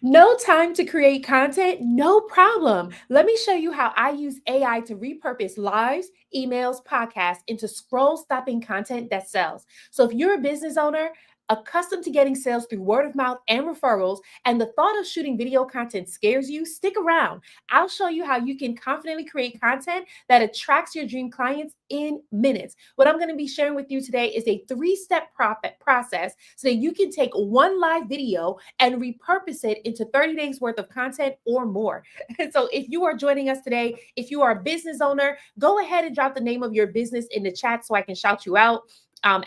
No time to create content? No problem. Let me show you how I use AI to repurpose lives, emails, podcasts into scroll stopping content that sells. So if you're a business owner, accustomed to getting sales through word of mouth and referrals, and the thought of shooting video content scares you, stick around. I'll show you how you can confidently create content that attracts your dream clients in minutes. What I'm going to be sharing with you today is a three-step process so that you can take one live video and repurpose it into 30 days worth of content or more. And so if you are joining us today, if you are a business owner, go ahead and drop the name of your business in the chat so I can shout you out.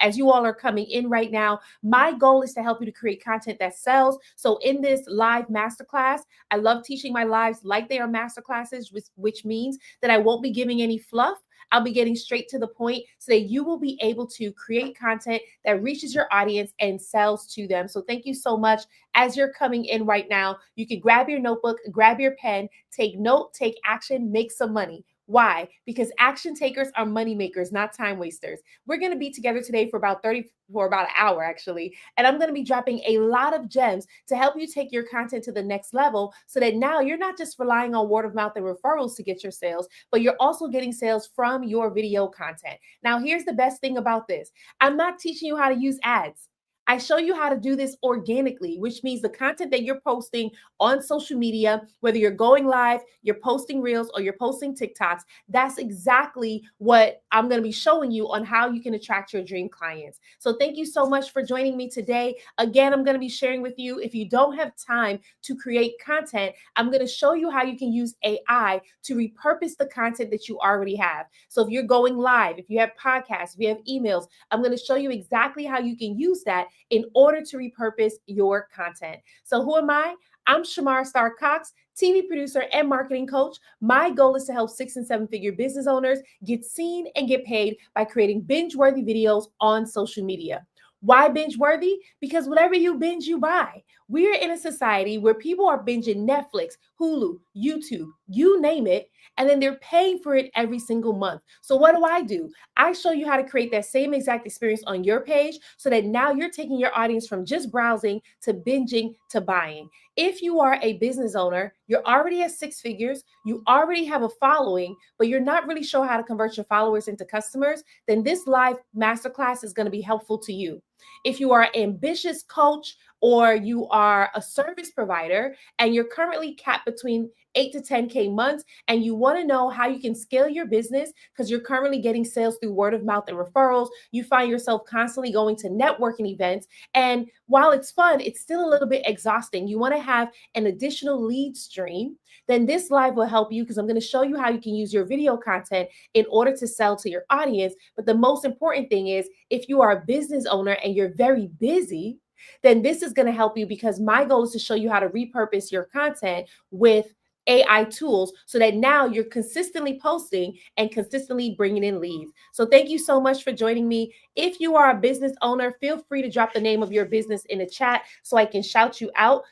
As you all are coming in right now, my goal is to help you to create content that sells. So in this live masterclass, I love teaching my lives like they are masterclasses, which means that I won't be giving any fluff. I'll be getting straight to the point so that you will be able to create content that reaches your audience and sells to them. So thank you so much. As you're coming in right now, you can grab your notebook, grab your pen, take note, take action, make some money. Why? Because action takers are money makers, not time wasters. We're going to be together today for about an hour actually, and I'm going to be dropping a lot of gems to help you take your content to the next level so that now you're not just relying on word of mouth and referrals to get your sales, but you're also getting sales from your video content. Now, here's the best thing about this. I'm not teaching you how to use ads. I show you how to do this organically, which means the content that you're posting on social media, whether you're going live, you're posting reels, or you're posting TikToks, that's exactly what I'm going to be showing you on how you can attract your dream clients. So thank you so much for joining me today. Again, I'm going to be sharing with you, if you don't have time to create content, I'm going to show you how you can use AI to repurpose the content that you already have. So if you're going live, if you have podcasts, if you have emails, I'm going to show you exactly how you can use that in order to repurpose your content. So who am I? I'm Shamar Star Cox, TV producer and marketing coach. My goal is to help 6 and 7 figure business owners get seen and get paid by creating binge-worthy videos on social media. Why binge-worthy? Because whatever you binge, you buy. We're in a society where people are binging Netflix, Hulu, YouTube, you name it, and then they're paying for it every single month. So what do? I show you how to create that same exact experience on your page so that now you're taking your audience from just browsing to binging to buying. If you are a business owner, you're already at 6 figures, you already have a following, but you're not really sure how to convert your followers into customers, then this live masterclass is going to be helpful to you. If you are an ambitious coach or you are a service provider and you're currently capped between 8 to 10K months and you want to know how you can scale your business because you're currently getting sales through word of mouth and referrals, you find yourself constantly going to networking events. And while it's fun, it's still a little bit exhausting. You want to have an additional lead stream. Then this live will help you because I'm going to show you how you can use your video content in order to sell to your audience. But the most important thing is if you are a business owner and you're very busy, then this is going to help you because my goal is to show you how to repurpose your content with AI tools so that now you're consistently posting and consistently bringing in leads. So thank you so much for joining me. If you are a business owner, feel free to drop the name of your business in the chat so I can shout you out.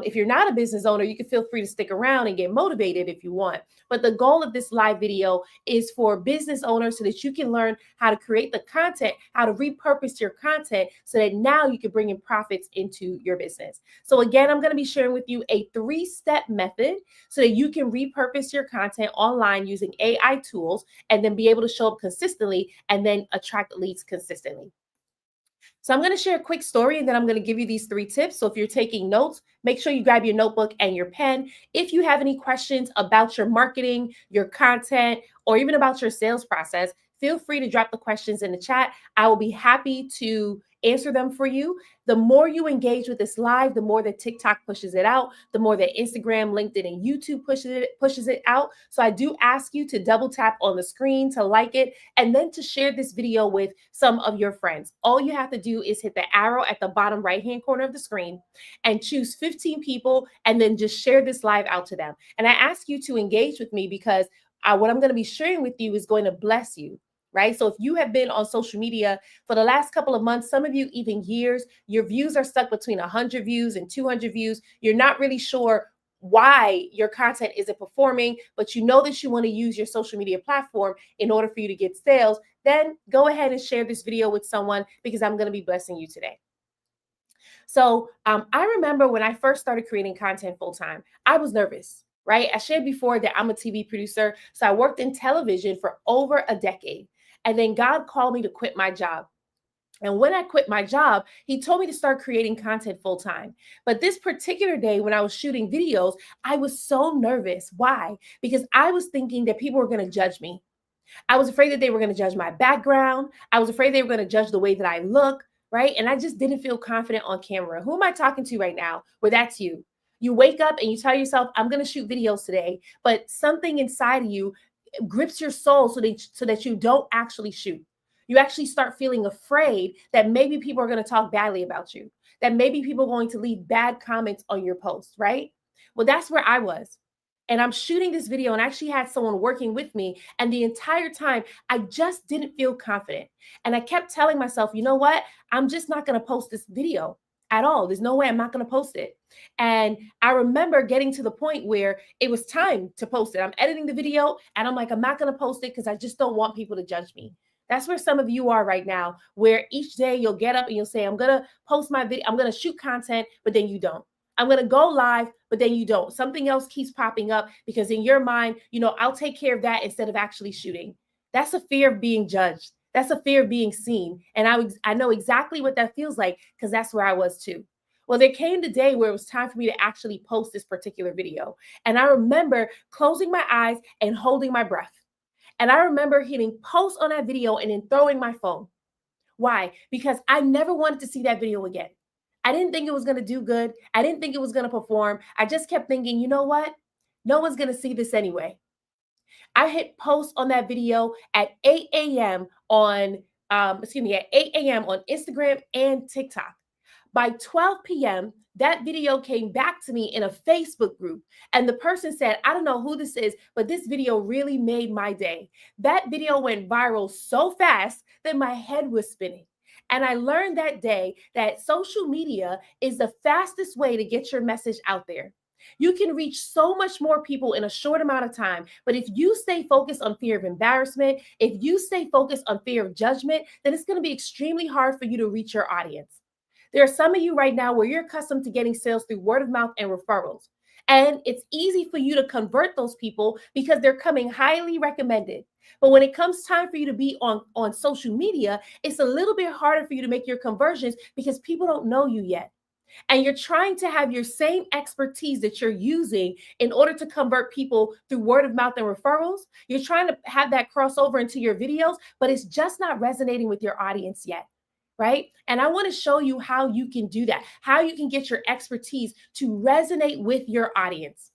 If you're not a business owner, you can feel free to stick around and get motivated if you want. But the goal of this live video is for business owners so that you can learn how to create the content, how to repurpose your content so that now you can bring in profits into your business. So again, I'm going to be sharing with you a 3-step method so that you can repurpose your content online using AI tools and then be able to show up consistently and then attract leads consistently. So I'm going to share a quick story and then I'm going to give you these 3 tips. So if you're taking notes, make sure you grab your notebook and your pen. If you have any questions about your marketing, your content, or even about your sales process, feel free to drop the questions in the chat. I will be happy to answer them for you. The more you engage with this live, the more that TikTok pushes it out, the more that Instagram, LinkedIn, and YouTube pushes it out. So I do ask you to double tap on the screen to like it and then to share this video with some of your friends. All you have to do is hit the arrow at the bottom right-hand corner of the screen and choose 15 people and then just share this live out to them. And I ask you to engage with me because what I'm going to be sharing with you is going to bless you. Right? So if you have been on social media for the last couple of months, some of you even years, your views are stuck between 100 views and 200 views. You're not really sure why your content isn't performing, but you know that you want to use your social media platform in order for you to get sales, then go ahead and share this video with someone because I'm going to be blessing you today. I remember when I first started creating content full time, I was nervous, right? I shared before that I'm a TV producer. So I worked in television for over a decade. And then God called me to quit my job. And when I quit my job, he told me to start creating content full time. But this particular day, when I was shooting videos, I was so nervous. Why? Because I was thinking that people were going to judge me. I was afraid that they were going to judge my background. I was afraid they were going to judge the way that I look, right? And I just didn't feel confident on camera. Who am I talking to right now? Well, that's you. You wake up and you tell yourself, I'm going to shoot videos today, but something inside of you grips your soul so that you don't actually shoot. You actually start feeling afraid that maybe people are going to talk badly about you, that maybe people are going to leave bad comments on your post, right? Well, that's where I was. And I'm shooting this video and I actually had someone working with me. And the entire time, I just didn't feel confident. And I kept telling myself, you know what? I'm just not going to post this video at all. There's no way I'm not going to post it. And I remember getting to the point where it was time to post it. I'm editing the video and I'm like, I'm not going to post it because I just don't want people to judge me. That's where some of you are right now, where each day you'll get up and you'll say, I'm going to post my video, I'm going to shoot content, but then you don't. I'm going to go live, but then you don't. Something else keeps popping up because in your mind, I'll take care of that instead of actually shooting. That's a fear of being judged. That's a fear of being seen. And I know exactly what that feels like because that's where I was too. Well, there came the day where it was time for me to actually post this particular video. And I remember closing my eyes and holding my breath. And I remember hitting post on that video and then throwing my phone. Why? Because I never wanted to see that video again. I didn't think it was going to do good. I didn't think it was going to perform. I just kept thinking, you know what? No one's going to see this anyway. I hit post on that video at 8 a.m. at 8 a.m. on Instagram and TikTok. By 12 p.m., that video came back to me in a Facebook group. And the person said, I don't know who this is, but this video really made my day. That video went viral so fast that my head was spinning. And I learned that day that social media is the fastest way to get your message out there. You can reach so much more people in a short amount of time. But if you stay focused on fear of embarrassment, if you stay focused on fear of judgment, then it's going to be extremely hard for you to reach your audience. There are some of you right now where you're accustomed to getting sales through word of mouth and referrals. And it's easy for you to convert those people because they're coming highly recommended. But when it comes time for you to be on social media, it's a little bit harder for you to make your conversions because people don't know you yet. And you're trying to have your same expertise that you're using in order to convert people through word of mouth and referrals. You're trying to have that crossover into your videos, but it's just not resonating with your audience yet. Right? And I want to show you how you can do that, how you can get your expertise to resonate with your audience.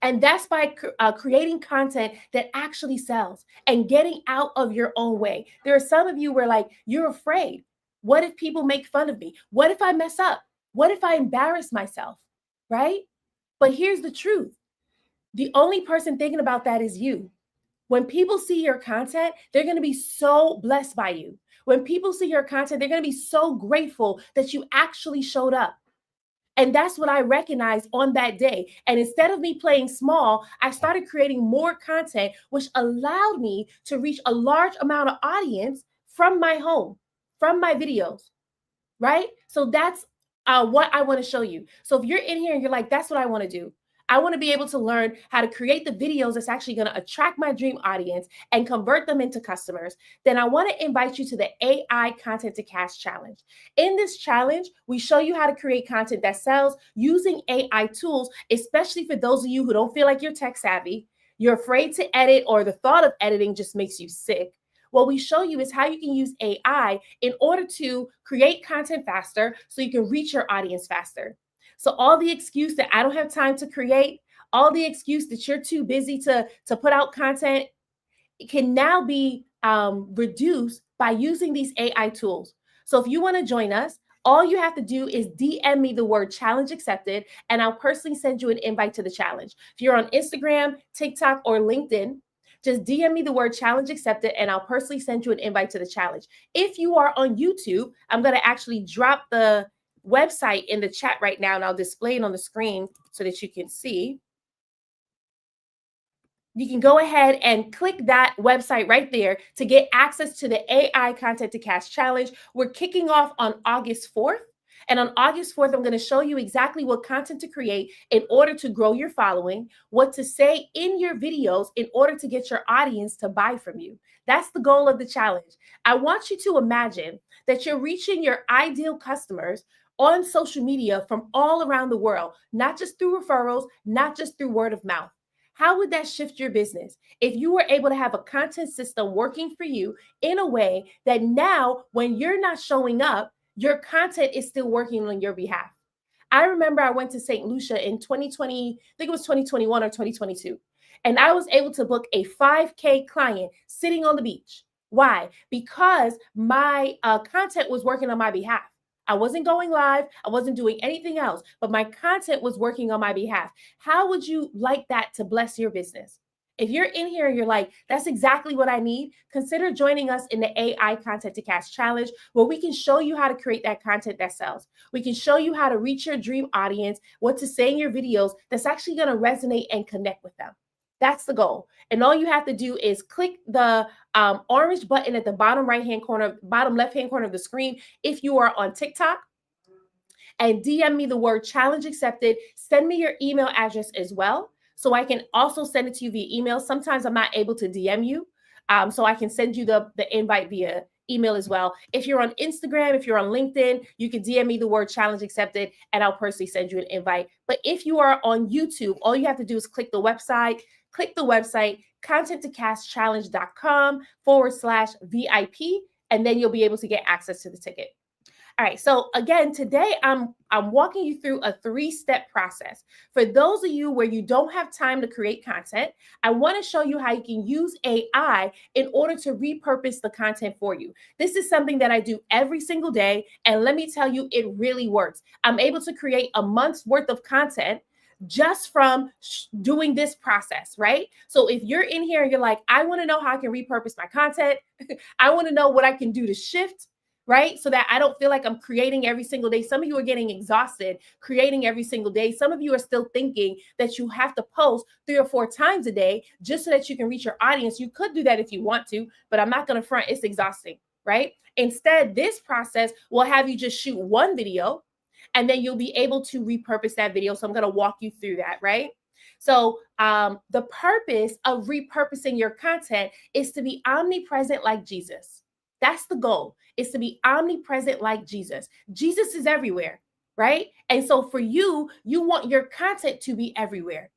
And that's by creating content that actually sells and getting out of your own way. There are some of you where you're afraid. What if people make fun of me? What if I mess up? What if I embarrass myself? Right? But here's the truth. The only person thinking about that is you. When people see your content, they're going to be so blessed by you. When people see your content, they're going to be so grateful that you actually showed up. And that's what I recognized on that day. And instead of me playing small, I started creating more content, which allowed me to reach a large amount of audience from my home, from my videos, right? So that's what I want to show you. So if you're in here and you're like, that's what I want to do. I want to be able to learn how to create the videos that's actually going to attract my dream audience and convert them into customers. Then I want to invite you to the AI Content to Cash Challenge. In this challenge, we show you how to create content that sells using AI tools, especially for those of you who don't feel like you're tech savvy, you're afraid to edit, or the thought of editing just makes you sick. What we show you is how you can use AI in order to create content faster so you can reach your audience faster. So all the excuse that I don't have time to create, all the excuse that you're too busy to put out content, it can now be reduced by using these AI tools. So if you want to join us, all you have to do is DM me the word challenge accepted, and I'll personally send you an invite to the challenge. If you're on Instagram, TikTok, or LinkedIn, just DM me the word challenge accepted, and I'll personally send you an invite to the challenge. If you are on YouTube, I'm going to actually drop the website in the chat right now, and I'll display it on the screen so that you can see. You can go ahead and click that website right there to get access to the AI Content to Cash Challenge. We're kicking off on August 4th. And on August 4th, I'm going to show you exactly what content to create in order to grow your following, what to say in your videos in order to get your audience to buy from you. That's the goal of the challenge. I want you to imagine that you're reaching your ideal customers on social media from all around the world, not just through referrals, not just through word of mouth. How would that shift your business if you were able to have a content system working for you in a way that now, when you're not showing up, your content is still working on your behalf? I remember I went to St. Lucia in 2020, I think it was 2021 or 2022, and I was able to book a 5K client sitting on the beach. Why? Because my content was working on my behalf. I wasn't going live. I wasn't doing anything else, but my content was working on my behalf. How would you like that to bless your business? If you're in here and you're like, that's exactly what I need, consider joining us in the AI Content to Cash Challenge, where we can show you how to create that content that sells. We can show you how to reach your dream audience, what to say in your videos that's actually going to resonate and connect with them. That's the goal. And all you have to do is click the orange button at the bottom left hand corner of the screen if you are on TikTok, and DM me the word challenge accepted. Send me your email address as well, so I can also send it to you via email. Sometimes I'm not able to DM you, so I can send you the invite via email as well. If you're on Instagram, if you're on LinkedIn, you can DM me the word challenge accepted and I'll personally send you an invite. But if you are on YouTube, all you have to do is click the website, contenttocashchallenge.com/VIP, and then you'll be able to get access to the ticket. All right, so again, today I'm walking you through a 3-step process. For those of you where you don't have time to create content, I want to show you how you can use AI in order to repurpose the content for you. This is something that I do every single day, and let me tell you, it really works. I'm able to create a month's worth of content just from doing this process, right? So if you're in here and you're like, I want to know how I can repurpose my content, I want to know what I can do to shift, right? So that I don't feel like I'm creating every single day. Some of you are getting exhausted creating every single day. Some of you are still thinking that you have to post 3 or 4 times a day just so that you can reach your audience. You could do that if you want to, but I'm not going to front. It's exhausting, right? Instead, this process will have you just shoot one video and then you'll be able to repurpose that video. So I'm going to walk you through that, right? So the purpose of repurposing your content is to be omnipresent like Jesus. That's the goal, is to be omnipresent like Jesus. Jesus is everywhere, right? And so for you, you want your content to be everywhere.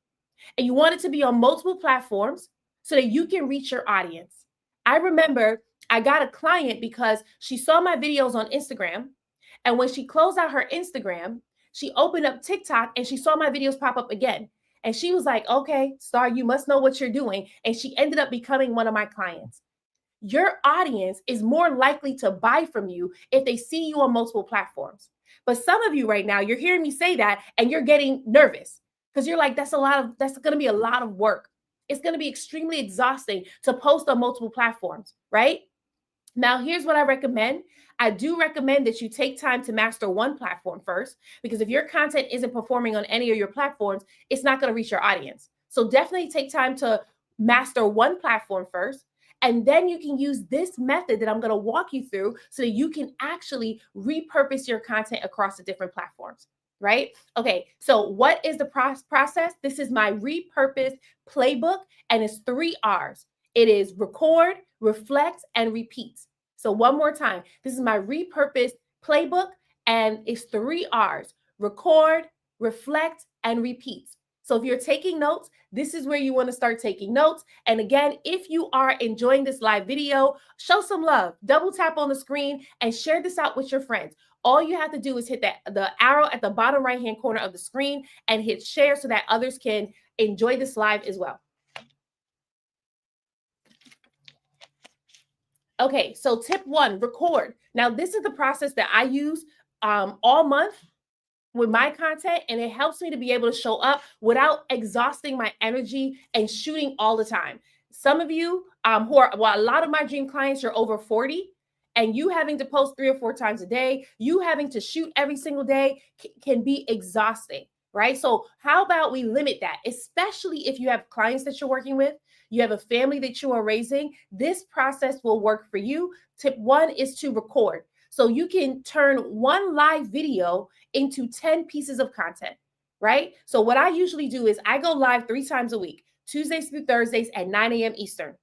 And you want it to be on multiple platforms so that you can reach your audience. I remember I got a client because she saw my videos on Instagram. And when she closed out her Instagram, she opened up TikTok and she saw my videos pop up again. And she was like, okay, Star, you must know what you're doing. And she ended up becoming one of my clients. Your audience is more likely to buy from you if they see you on multiple platforms. But some of you right now, you're hearing me say that and you're getting nervous because you're like, that's going to be a lot of work. It's going to be extremely exhausting to post on multiple platforms, right? Now, here's what I recommend. I do recommend that you take time to master one platform first, because if your content isn't performing on any of your platforms, it's not going to reach your audience. So definitely take time to master one platform first. And then you can use this method that I'm going to walk you through so that you can actually repurpose your content across the different platforms, right? Okay, so what is the process? This is my repurpose playbook, and it's 3 R's. It is record, reflect, and repeat. So one more time, this is my repurpose playbook, and it's 3 R's: record, reflect, and repeat. So if you're taking notes, this is where you want to start taking notes. And again, if you are enjoying this live video, show some love. Double tap on the screen and share this out with your friends. All you have to do is hit the arrow at the bottom right-hand corner of the screen and hit share so that others can enjoy this live as well. Okay, so tip 1, record. Now, this is the process that I use all month with my content, and it helps me to be able to show up without exhausting my energy and shooting all the time. Some of you a lot of my dream clients are over 40, and you having to post 3 or 4 times a day, you having to shoot every single day can be exhausting, right? So how about we limit that, especially if you have clients that you're working with, you have a family that you are raising. This process will work for you. Tip 1 is to record. So you can turn one live video into 10 pieces of content, right? So what I usually do is I go live 3 times a week, Tuesdays through Thursdays at 9 a.m. Eastern.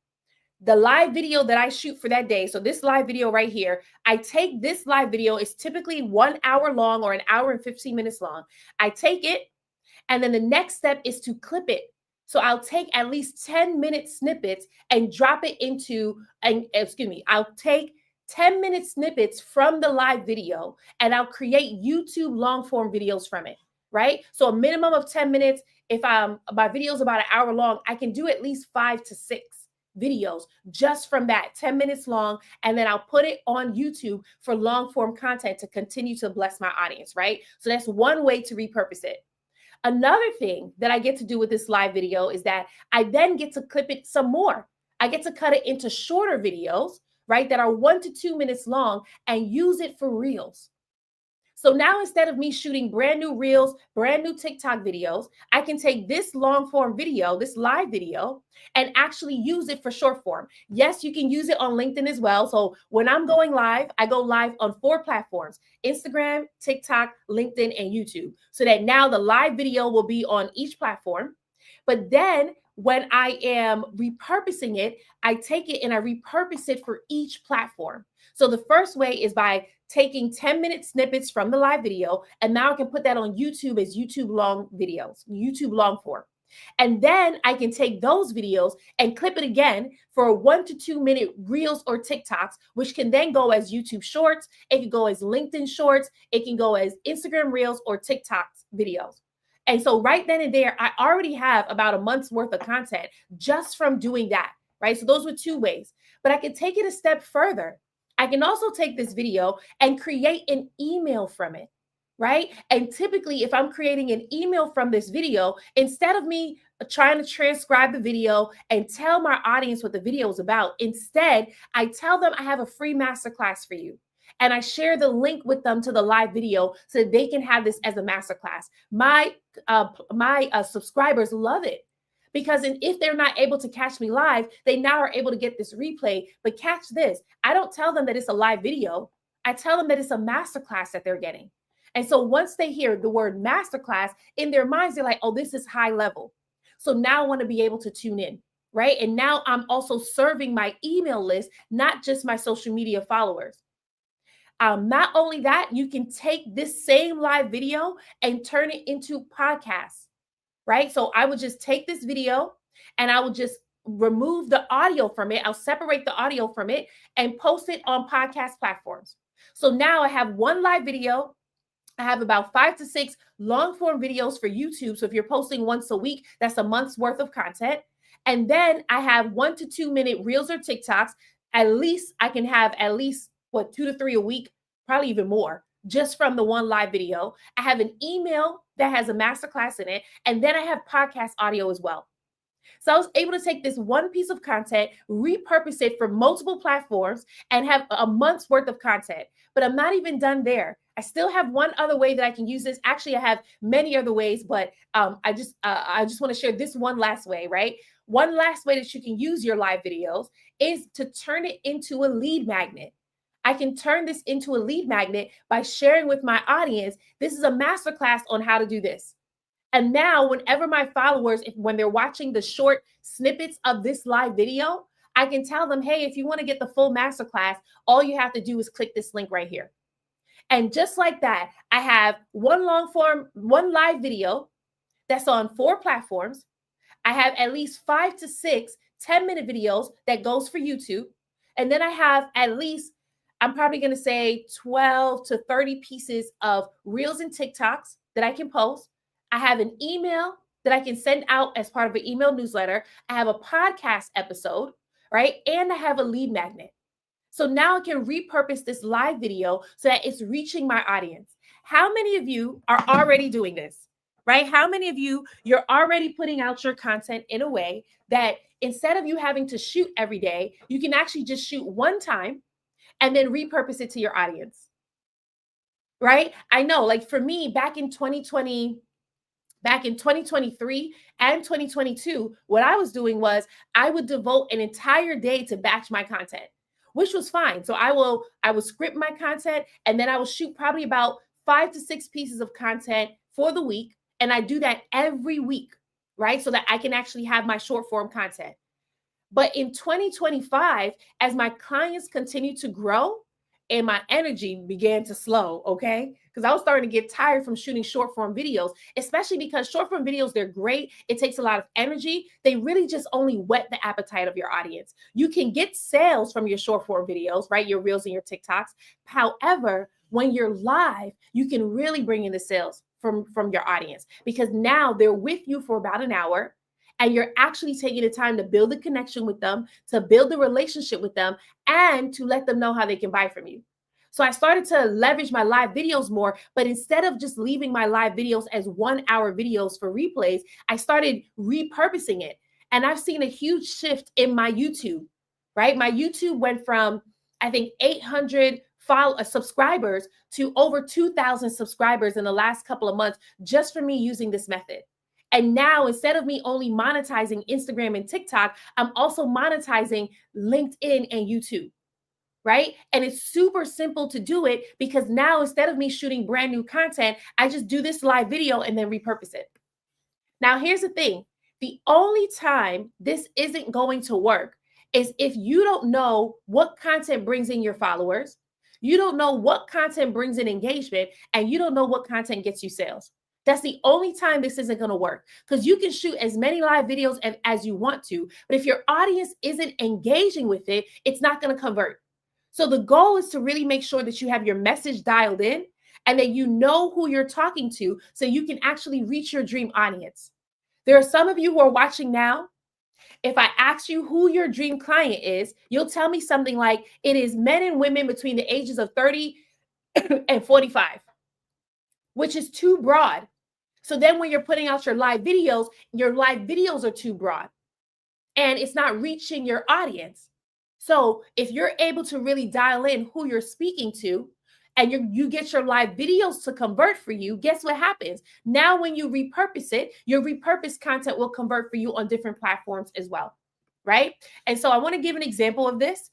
The live video that I shoot for that day, so this live video right here, I take this live video, it's typically 1 hour long or an hour and 15 minutes long. I take it, and then the next step is to clip it. So I'll take at least 10-minute snippets and drop it into, I'll take 10-minute snippets from the live video and I'll create YouTube long form videos from it, right? So a minimum of 10 minutes. If my video is about an hour long, I can do at least 5 to 6 videos just from that 10 minutes long. And then I'll put it on YouTube for long form content to continue to bless my audience, right? So that's one way to repurpose it. Another thing that I get to do with this live video is that I then get to clip it some more. I get to cut it into shorter videos, right, that are 1 to 2 minutes long and use it for reels. So now instead of me shooting brand new reels, brand new TikTok videos, I can take this long form video, this live video, and actually use it for short form. Yes, you can use it on LinkedIn as well. So when I'm going live, I go live on 4 platforms: Instagram, TikTok, LinkedIn, and YouTube. So that now the live video will be on each platform. But then when I am repurposing it, I take it and I repurpose it for each platform. So the first way is by taking 10-minute snippets from the live video, and now I can put that on YouTube as YouTube long videos, YouTube long form. And then I can take those videos and clip it again for a 1 to 2 minute reels or TikToks, which can then go as YouTube shorts. It can go as LinkedIn shorts. It can go as Instagram reels or TikToks videos. And so right then and there, I already have about a month's worth of content just from doing that, right? So those were 2 ways, but I can take it a step further. I can also take this video and create an email from it, right? And typically, if I'm creating an email from this video, instead of me trying to transcribe the video and tell my audience what the video is about, instead, I tell them I have a free masterclass for you. And I share the link with them to the live video so that they can have this as a masterclass. My subscribers love it. Because if they're not able to catch me live, they now are able to get this replay. But catch this, I don't tell them that it's a live video. I tell them that it's a masterclass that they're getting. And so once they hear the word masterclass, in their minds, they're like, oh, this is high level. So now I want to be able to tune in, right? And now I'm also serving my email list, not just my social media followers. Not only that, you can take this same live video and turn it into podcasts. Right? So I would just take this video and I would just remove the audio from it. I'll separate the audio from it and post it on podcast platforms. So now I have one live video. I have about 5 to 6 long form videos for YouTube. So if you're posting once a week, that's a month's worth of content. And then I have 1 to 2 minute reels or TikToks. At least I can have 2 to 3 a week, probably even more, just from the one live video. I have an email that has a masterclass in it, and then I have podcast audio as well. So I was able to take this one piece of content, repurpose it for multiple platforms, and have a month's worth of content. But I'm not even done there. I still have one other way that I can use this. Actually, I have many other ways, but I just want to share this one last way, right? One last way that you can use your live videos is to turn it into a lead magnet. I can turn this into a lead magnet by sharing with my audience, this is a masterclass on how to do this. And now whenever my followers, when they're watching the short snippets of this live video, I can tell them, hey, if you want to get the full masterclass, all you have to do is click this link right here. And just like that, I have one live video that's on 4 platforms. I have at least 5 to 6 10-minute videos that goes for YouTube. And then I have at least, I'm probably going to say 12 to 30 pieces of reels and TikToks that I can post. I have an email that I can send out as part of an email newsletter. I have a podcast episode, right? And I have a lead magnet. So now I can repurpose this live video so that it's reaching my audience. How many of you are already doing this, right? How many of you, you're already putting out your content in a way that instead of you having to shoot every day, you can actually just shoot one time and then repurpose it to your audience, right? I know, like for me, back in 2023 and 2022, what I was doing was I would devote an entire day to batch my content. which was fine. So I will script my content, and then I will shoot probably about 5 to 6 pieces of content for the week. And I do that every week, right? So that I can actually have my short form content. But in 2025, as my clients continue to grow and my energy began to slow, okay? Because I was starting to get tired from shooting short form videos, especially because short form videos, they're great. It takes a lot of energy. They really just only whet the appetite of your audience. You can get sales from your short form videos, right? Your reels and your TikToks. However, when you're live, you can really bring in the sales from your audience, because now they're with you for about an hour, and you're actually taking the time to build a connection with them, to build a relationship with them, and to let them know how they can buy from you. So I started to leverage my live videos more, but instead of just leaving my live videos as 1 hour videos for replays, I started repurposing it. And I've seen a huge shift in my YouTube, right? My YouTube went from, I think, 800 subscribers to over 2,000 subscribers in the last couple of months, just for me using this method. And now, instead of me only monetizing Instagram and TikTok, I'm also monetizing LinkedIn and YouTube, right? And it's super simple to do it, because now, instead of me shooting brand new content, I just do this live video and then repurpose it. Now, here's the thing. The only time this isn't going to work is if you don't know what content brings in your followers, you don't know what content brings in engagement, and you don't know what content gets you sales. That's the only time this isn't going to work, because you can shoot as many live videos as you want to, but if your audience isn't engaging with it, it's not going to convert. So the goal is to really make sure that you have your message dialed in, and that you know who you're talking to, so you can actually reach your dream audience. There are some of you who are watching now. If I ask you who your dream client is, you'll tell me something like, it is men and women between the ages of 30 and 45, which is too broad. So then when you're putting out your live videos are too broad, and it's not reaching your audience. So if you're able to really dial in who you're speaking to, and you get your live videos to convert for you, guess what happens? Now, when you repurpose it, your repurposed content will convert for you on different platforms as well, right? And so I want to give an example of this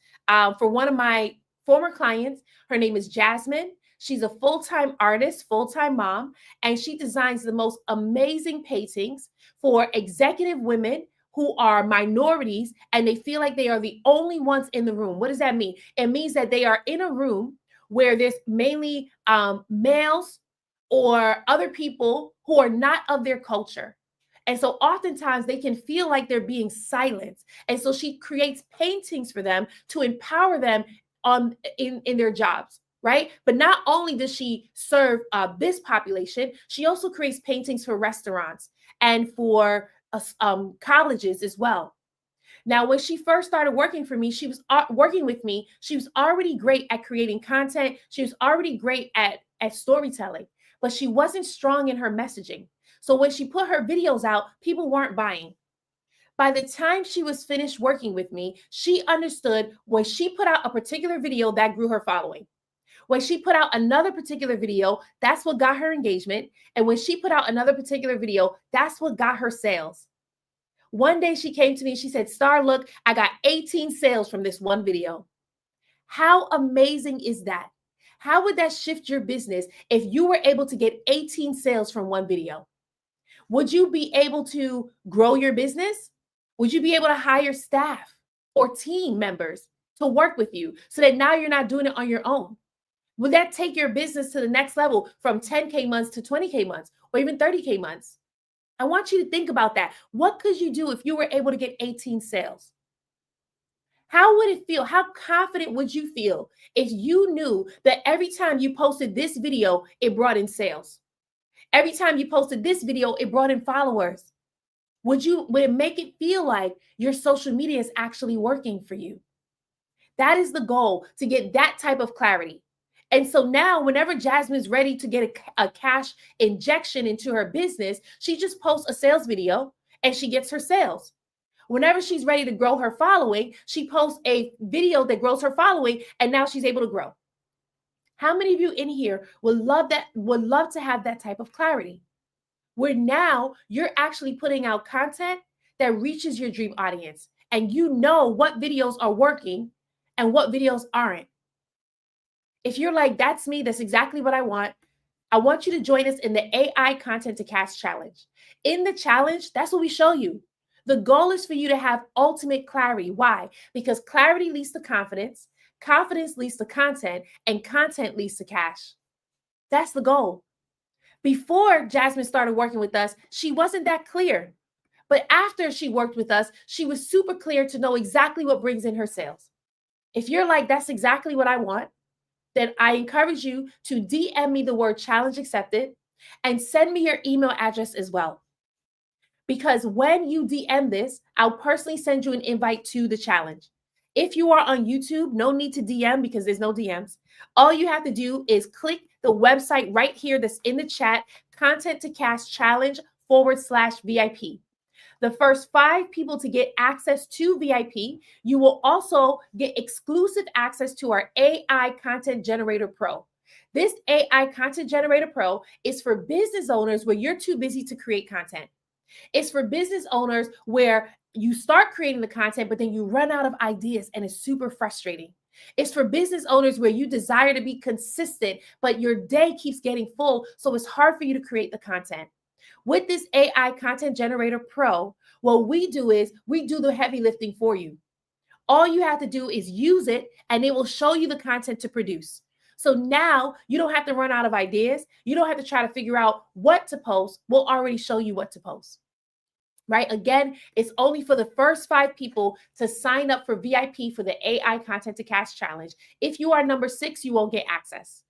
for one of my former clients. Her name is Jasmine. She's a full-time artist, full-time mom, and she designs the most amazing paintings for executive women who are minorities, and they feel like they are the only ones in the room. What does that mean? It means that they are in a room where there's mainly males or other people who are not of their culture. And so oftentimes they can feel like they're being silenced. And so she creates paintings for them to empower them in their jobs, right? But not only does she serve this population, she also creates paintings for restaurants and for colleges as well. Now, when she first started working for me, she was working with me. She was already great at creating content. She was already great at storytelling, but she wasn't strong in her messaging. So when she put her videos out, people weren't buying. By the time she was finished working with me, she understood when she put out a particular video, that grew her following. When she put out another particular video, that's what got her engagement. And when she put out another particular video, that's what got her sales. One day she came to me, she said, Star, look, I got 18 sales from this one video. How amazing is that? How would that shift your business if you were able to get 18 sales from one video? Would you be able to grow your business? Would you be able to hire staff or team members to work with you so that now you're not doing it on your own? Would that take your business to the next level from 10K months to 20K months or even 30K months? I want you to think about that. What could you do if you were able to get 18 sales? How would it feel? How confident would you feel if you knew that every time you posted this video, it brought in sales? Every time you posted this video, it brought in followers. Would it make it feel like your social media is actually working for you? That is the goal, to get that type of clarity. And so now, whenever Jasmine's ready to get a cash injection into her business, she just posts a sales video and she gets her sales. Whenever she's ready to grow her following, she posts a video that grows her following, and now she's able to grow. How many of you in here would love to have that type of clarity, where now you're actually putting out content that reaches your dream audience, and you know what videos are working, and what videos aren't. If you're like, that's me, that's exactly what I want you to join us in the AI Content to Cast Challenge. In the challenge, that's what we show you. The goal is for you to have ultimate clarity. Why? Because clarity leads to confidence, confidence leads to content, and content leads to cash. That's the goal. Before Jasmine started working with us, she wasn't that clear. But after she worked with us, she was super clear to know exactly what brings in her sales. If you're like, that's exactly what I want, then I encourage you to DM me the word challenge accepted and send me your email address as well. Because when you DM this, I'll personally send you an invite to the challenge. If you are on YouTube, no need to DM because there's no DMs. All you have to do is click the website right here that's in the chat, content to cast challenge /VIP. The first 5 people to get access to VIP, you will also get exclusive access to our AI Content Generator Pro. This AI Content Generator Pro is for business owners where you're too busy to create content. It's for business owners where you start creating the content, but then you run out of ideas and it's super frustrating. It's for business owners where you desire to be consistent, but your day keeps getting full, so it's hard for you to create the content. With this AI Content Generator Pro, what we do is we do the heavy lifting for you. All you have to do is use it and it will show you the content to produce. So now you don't have to run out of ideas. You don't have to try to figure out what to post. We'll already show you what to post. Right? Again, it's only for the first 5 people to sign up for VIP for the AI Content to Cast Challenge. If you are number 6, you won't get access.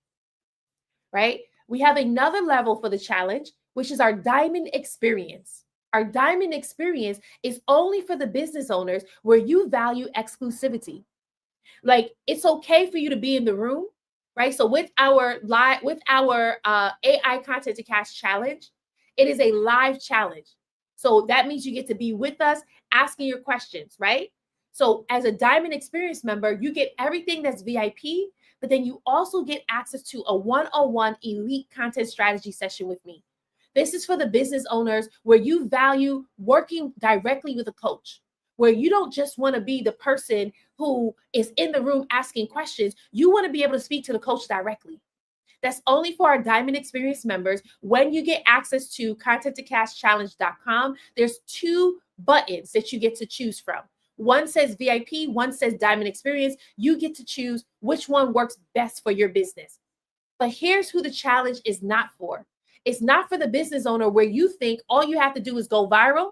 Right? We have another level for the challenge, which is our diamond experience. Our diamond experience is only for the business owners where you value exclusivity. Like, it's okay for you to be in the room, right? So with our AI Content to Cast Challenge, it is a live challenge. So that means you get to be with us asking your questions, right? So as a diamond experience member, you get everything that's VIP, but then you also get access to a one-on-one elite content strategy session with me. This is for the business owners where you value working directly with a coach, where you don't just want to be the person who is in the room asking questions. You want to be able to speak to the coach directly. That's only for our Diamond Experience members. When you get access to content2castchallenge.com, there's 2 buttons that you get to choose from. One says VIP, one says Diamond Experience. You get to choose which one works best for your business. But here's who the challenge is not for. It's not for the business owner where you think all you have to do is go viral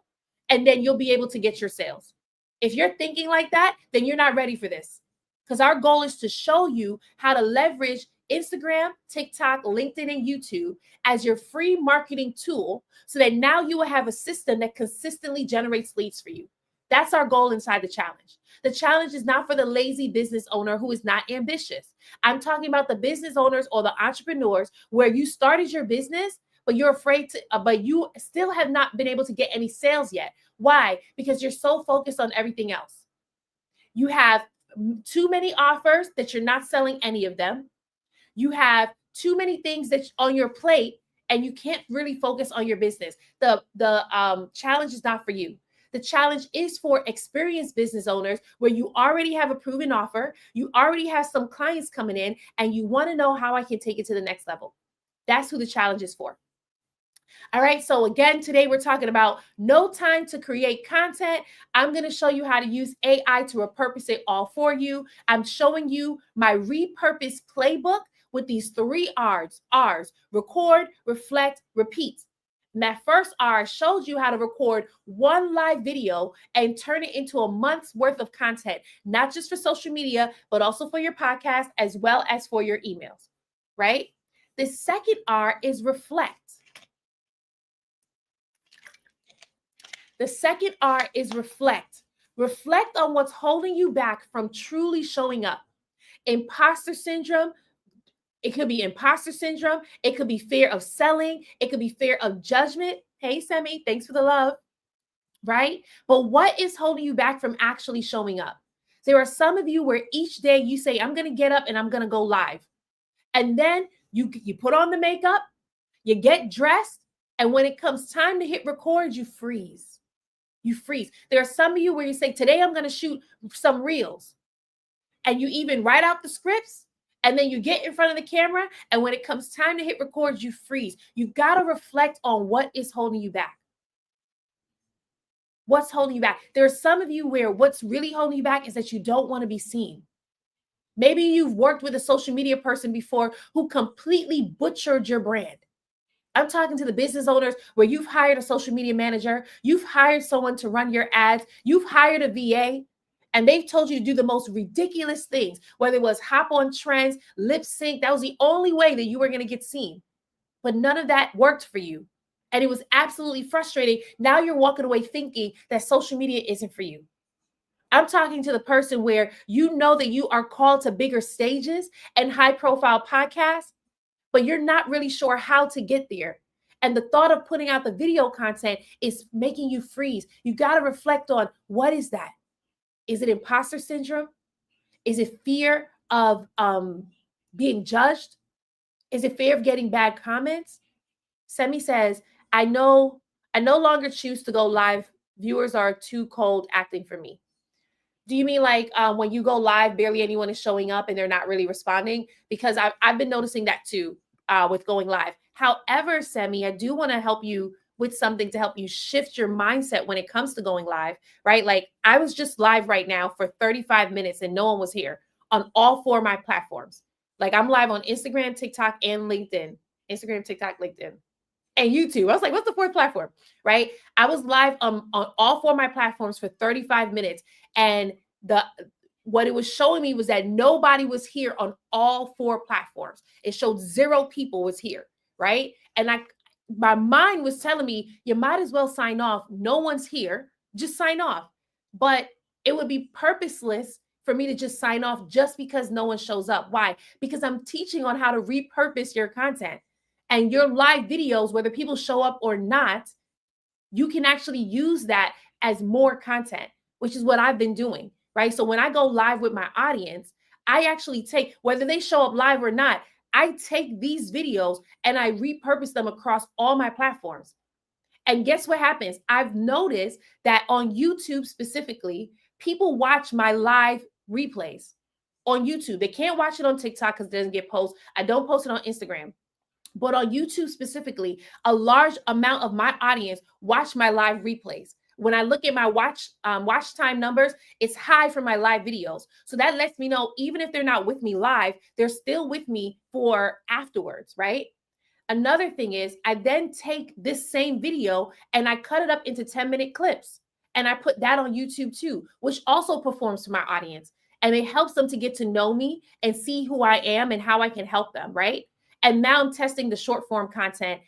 and then you'll be able to get your sales. If you're thinking like that, then you're not ready for this. Because our goal is to show you how to leverage Instagram, TikTok, LinkedIn, and YouTube as your free marketing tool so that now you will have a system that consistently generates leads for you. That's our goal inside the challenge. The challenge is not for the lazy business owner who is not ambitious. I'm talking about the business owners or the entrepreneurs where you started your business, but you're afraid to, but you still have not been able to get any sales yet. Why? Because you're so focused on everything else. You have too many offers that you're not selling any of them. You have too many things that on your plate and you can't really focus on your business. The challenge is not for you. The challenge is for experienced business owners where you already have a proven offer, you already have some clients coming in, and you want to know how I can take it to the next level. That's who the challenge is for. All right, so again, today we're talking about no time to create content. I'm going to show you how to use AI to repurpose it all for you. I'm showing you my repurpose playbook with these 3 R's: record, reflect, repeat. And that first R shows you how to record 1 live video and turn it into a month's worth of content, not just for social media, but also for your podcast as well as for your emails, right? The second R is reflect. The second R is reflect. Reflect on what's holding you back from truly showing up. Imposter syndrome. It could be imposter syndrome. It could be fear of selling. It could be fear of judgment. Hey, Semi, thanks for the love. Right? But what is holding you back from actually showing up? There are some of you where each day you say, I'm going to get up and I'm going to go live. And then you put on the makeup, you get dressed, and when it comes time to hit record, you freeze. You freeze. There are some of you where you say, today I'm going to shoot some reels. and you even write out the scripts, and then you get in front of the camera, and when it comes time to hit record, you freeze. You got to reflect on what is holding you back. What's holding you back? There are some of you where what's really holding you back is that you don't want to be seen. Maybe you've worked with a social media person before who completely butchered your brand. I'm talking to the business owners where you've hired a social media manager, you've hired someone to run your ads, you've hired a VA, and they've told you to do the most ridiculous things, whether it was hop on trends, lip sync. That was the only way that you were going to get seen. But none of that worked for you. And it was absolutely frustrating. Now you're walking away thinking that social media isn't for you. I'm talking to the person where you know that you are called to bigger stages and high profile podcasts, but you're not really sure how to get there. And the thought of putting out the video content is making you freeze. You got to reflect on, what is that? Is it imposter syndrome? Is it fear of being judged? Is it fear of getting bad comments? Semi says, I no longer choose to go live. Viewers are too cold acting for me. Do you mean like when you go live, barely anyone is showing up and they're not really responding? Because I've been noticing that too with going live. However, Semi, I do want to help you with something to help you shift your mindset when it comes to going live, right? Like I was just live right now for 35 minutes and no one was here on all 4 of my platforms. Like I'm live on Instagram, TikTok, and LinkedIn. Instagram, TikTok, LinkedIn, and YouTube. I was like, what's the 4th platform, right? I was live on all 4 of my platforms for 35 minutes. And what it was showing me was that nobody was here on all 4 platforms. It showed 0 people was here, right? And my mind was telling me, you might as well sign off. No one's here. Just sign off. But it would be purposeless for me to just sign off just because no one shows up. Why? Because I'm teaching on how to repurpose your content. And your live videos, whether people show up or not, you can actually use that as more content, which is what I've been doing, right? So when I go live with my audience, I actually take, whether they show up live or not, I take these videos and I repurpose them across all my platforms. And guess what happens? I've noticed that on YouTube specifically, people watch my live replays on YouTube. They can't watch it on TikTok because it doesn't get posted. I don't post it on Instagram. But on YouTube specifically, a large amount of my audience watch my live replays. When I look at my watch time numbers, it's high for my live videos. So that lets me know, even if they're not with me live, they're still with me for afterwards, right? Another thing is I then take this same video and I cut it up into 10-minute clips. And I put that on YouTube too, which also performs to my audience. And it helps them to get to know me and see who I am and how I can help them, right? And now I'm testing the short form content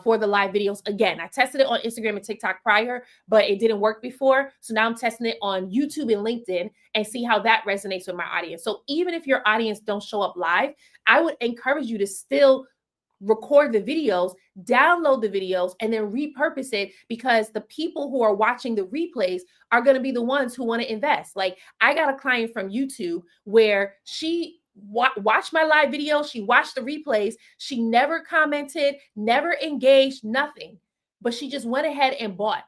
for the live videos. Again, I tested it on Instagram and TikTok prior, but it didn't work before. So now I'm testing it on YouTube and LinkedIn and see how that resonates with my audience. So even if your audience don't show up live, I would encourage you to still record the videos, download the videos, and then repurpose it, because the people who are watching the replays are going to be the ones who want to invest. Like I got a client from YouTube where she watched my live video. She watched the replays. She never commented, never engaged, nothing, but she just went ahead and bought.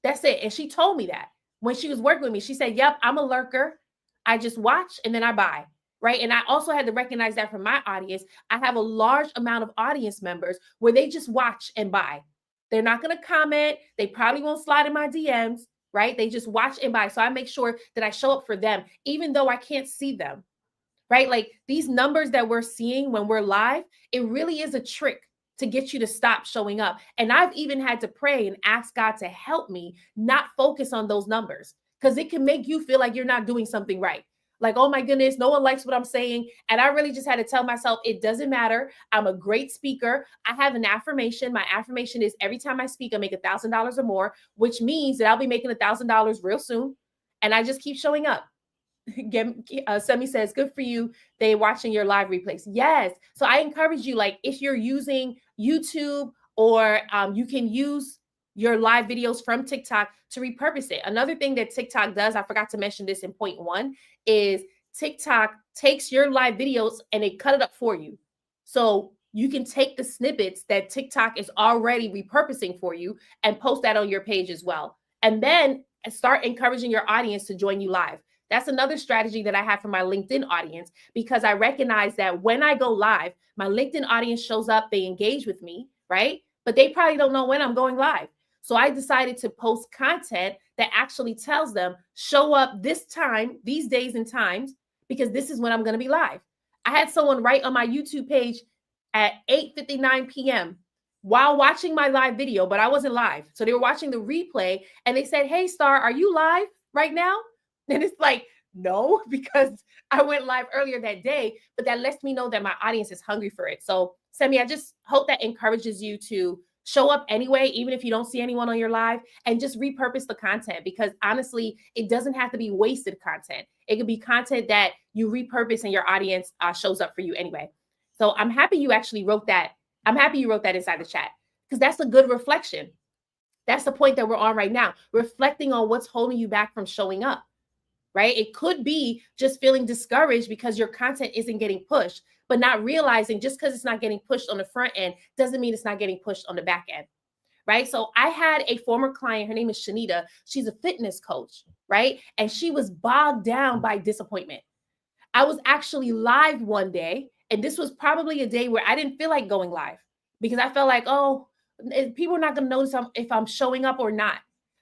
That's it. And she told me that when she was working with me, she said, yep, I'm a lurker. I just watch and then I buy. Right. And I also had to recognize that from my audience. I have a large amount of audience members where they just watch and buy. They're not going to comment. They probably won't slide in my DMs. Right. They just watch and buy. So I make sure that I show up for them, even though I can't see them. Right. Like these numbers that we're seeing when we're live, it really is a trick to get you to stop showing up. And I've even had to pray and ask God to help me not focus on those numbers, because it can make you feel like you're not doing something right. Like, oh my goodness, no one likes what I'm saying. And I really just had to tell myself, it doesn't matter. I'm a great speaker. I have an affirmation. My affirmation is every time I speak, I make $1,000 or more, which means that I'll be making $1,000 real soon. And I just keep showing up. Semi says, good for you. They watching your live replays. Yes. So I encourage you, like if you're using YouTube or you can use your live videos from TikTok to repurpose it. Another thing that TikTok does, I forgot to mention this in point 1, is TikTok takes your live videos and they cut it up for you. So you can take the snippets that TikTok is already repurposing for you and post that on your page as well. And then start encouraging your audience to join you live. That's another strategy that I have for my LinkedIn audience, because I recognize that when I go live, my LinkedIn audience shows up, they engage with me, right? But they probably don't know when I'm going live. So I decided to post content that actually tells them, show up this time, these days and times, because this is when I'm going to be live. I had someone write on my YouTube page at 8:59 p.m. while watching my live video, but I wasn't live. So they were watching the replay and they said, "Hey, Star, are you live right now?" And it's like, no, because I went live earlier that day, but that lets me know that my audience is hungry for it. So, Semi, I just hope that encourages you to show up anyway, even if you don't see anyone on your live, and just repurpose the content, because honestly, it doesn't have to be wasted content. It could be content that you repurpose and your audience shows up for you anyway. So I'm happy you actually wrote that. I'm happy you wrote that inside the chat, because that's a good reflection. That's the point that we're on right now, reflecting on what's holding you back from showing up, right? It could be just feeling discouraged because your content isn't getting pushed, but not realizing just because it's not getting pushed on the front end doesn't mean it's not getting pushed on the back end, right? So I had a former client, her name is Shanita. She's a fitness coach, right? And she was bogged down by disappointment. I was actually live one day, and this was probably a day where I didn't feel like going live, because I felt like, oh, people are not going to notice if I'm showing up or not.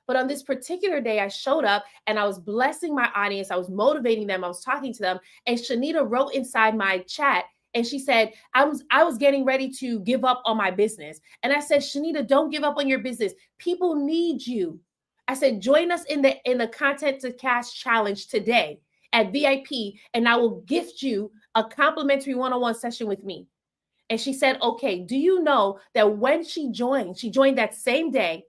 But on this particular day, I showed up and I was blessing my audience. I was motivating them. I was talking to them. And Shanita wrote inside my chat and she said, I was getting ready to give up on my business. And I said, Shanita, don't give up on your business. People need you. I said, join us in the Content to Cash challenge today at VIP, and I will gift you a complimentary one-on-one session with me. And she said, okay, do you know that when she joined that same day,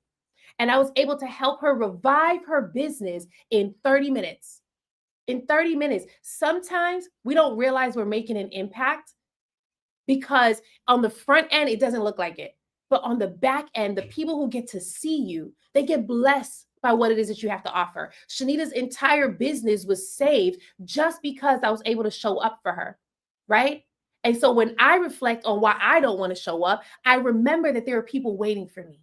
and I was able to help her revive her business in 30 minutes. In 30 minutes. Sometimes we don't realize we're making an impact because on the front end, it doesn't look like it. But on the back end, the people who get to see you, they get blessed by what it is that you have to offer. Shanita's entire business was saved just because I was able to show up for her, right? And so when I reflect on why I don't want to show up, I remember that there are people waiting for me.